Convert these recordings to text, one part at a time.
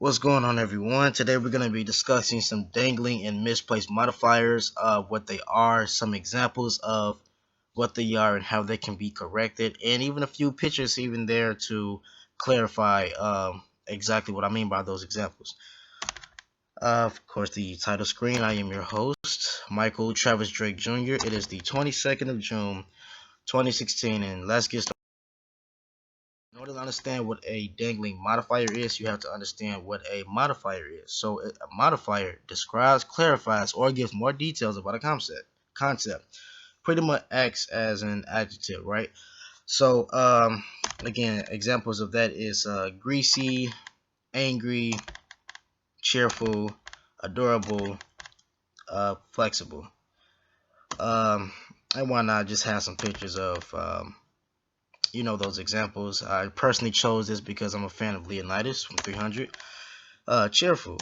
What's going on, everyone? Today we're going to be discussing some dangling and misplaced modifiers, what they are, some examples of what they are and how they can be corrected, and even a few pictures even there to clarify exactly what I mean by those examples. Of course, the title screen, I am your host, Michael Travis Drake Jr. It is the 22nd of June, 2016, and let's get started. In order to understand what a dangling modifier is, you have to understand what a modifier is. So a modifier describes, clarifies, or gives more details about a concept. Pretty much acts as an adjective, right? So again, examples of that is greasy, angry, cheerful, adorable, flexible. Um, and why not just have some pictures of those examples. I personally chose this because I'm a fan of Leonidas from 300. Cheerful,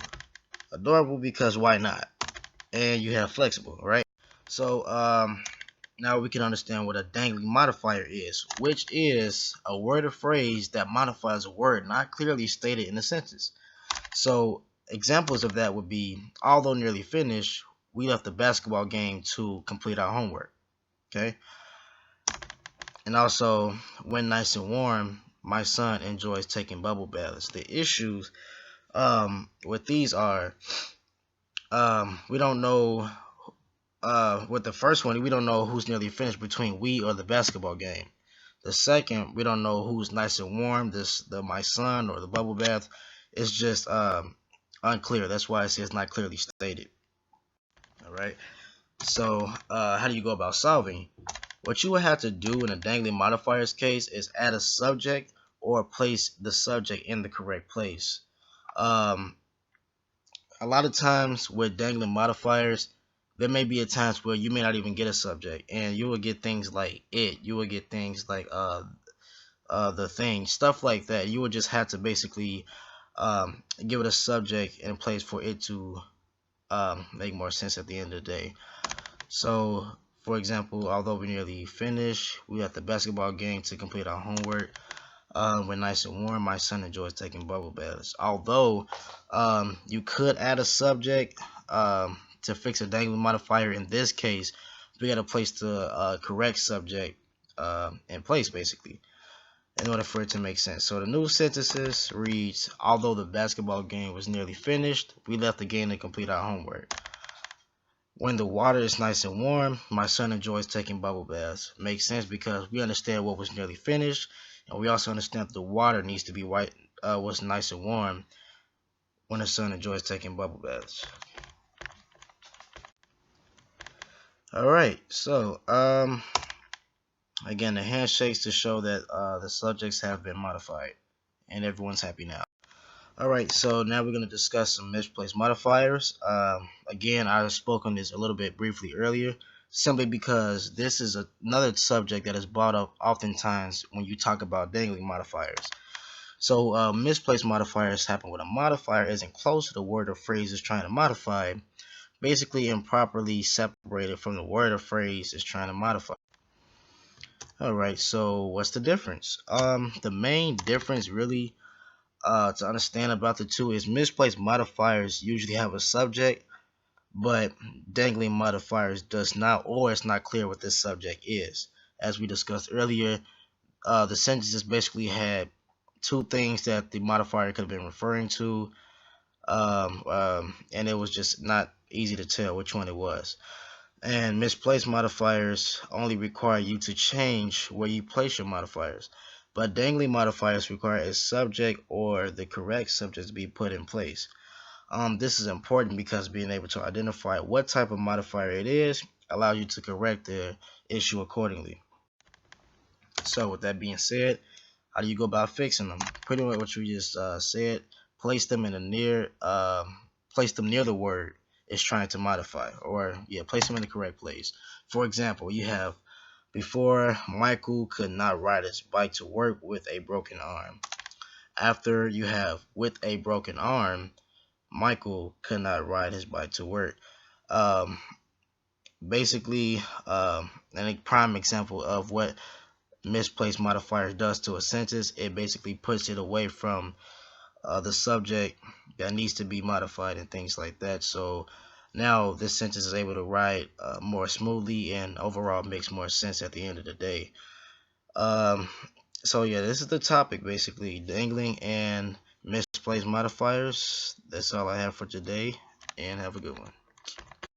adorable because why not? And you have flexible, right? So now we can understand what a dangling modifier is, which is a word or phrase that modifies a word not clearly stated in a sentence. So examples of that would be, although nearly finished, we left the basketball game to complete our homework. Okay. And also, when nice and warm, my son enjoys taking bubble baths. The issues with these are we don't know with the first one, we don't know who's nearly finished between we or the basketball game. The second, we don't know who's nice and warm, the my son or the bubble bath. It's just unclear. That's why it says not clearly stated. All right. So how do you go about solving? What you would have to do in a dangling modifiers case is add a subject or place the subject in the correct place. Um, a lot of times with dangling modifiers, there may be at times where you may not even get a subject, and you will get things like it. You will get things like the thing, stuff like that. You would just have to basically give it a subject in place for it to make more sense at the end of the day. So, for example, although we nearly finished, we at the basketball game to complete our homework. When nice and warm, my son enjoys taking bubble baths. Although you could add a subject to fix a dangling modifier. In this case, we got to place the correct subject in place, basically, in order for it to make sense. So the new sentences reads, although the basketball game was nearly finished, we left the game to complete our homework. When the water is nice and warm, my son enjoys taking bubble baths. Makes sense because we understand what was nearly finished, and we also understand that the water needs to be was nice and warm when the son enjoys taking bubble baths. All right, so again, the handshakes to show that the subjects have been modified, and everyone's happy now. Alright, so now we're going to discuss some misplaced modifiers. Again, I spoke on this a little bit briefly earlier, simply because this is another subject that is brought up oftentimes when you talk about dangling modifiers. So misplaced modifiers happen when a modifier isn't close to the word or phrase it's trying to modify, basically improperly separated from the word or phrase it's trying to modify. Alright, so what's the difference? The main difference really to understand about the two is misplaced modifiers usually have a subject, but dangling modifiers does not, or it's not clear what this subject is. As we discussed earlier, the sentences basically had two things that the modifier could have been referring to, and it was just not easy to tell which one it was. And misplaced modifiers only require you to change where you place your modifiers. But dangling modifiers require a subject or the correct subject to be put in place. This is important because being able to identify what type of modifier it is allows you to correct the issue accordingly. So with that being said, how do you go about fixing them? Pretty much what you just said. Place them near the word it's trying to modify, or place them in the correct place. For example, you have, before, Michael could not ride his bike to work with a broken arm. After, you have, with a broken arm, Michael could not ride his bike to work. Basically, a prime example of what misplaced modifiers does to a sentence, it basically puts it away from the subject that needs to be modified and things like that. So now this sentence is able to write more smoothly and overall makes more sense at the end of the day. Um, so yeah, this is the topic basically: dangling and misplaced modifiers. That's all I have for today, and have a good one.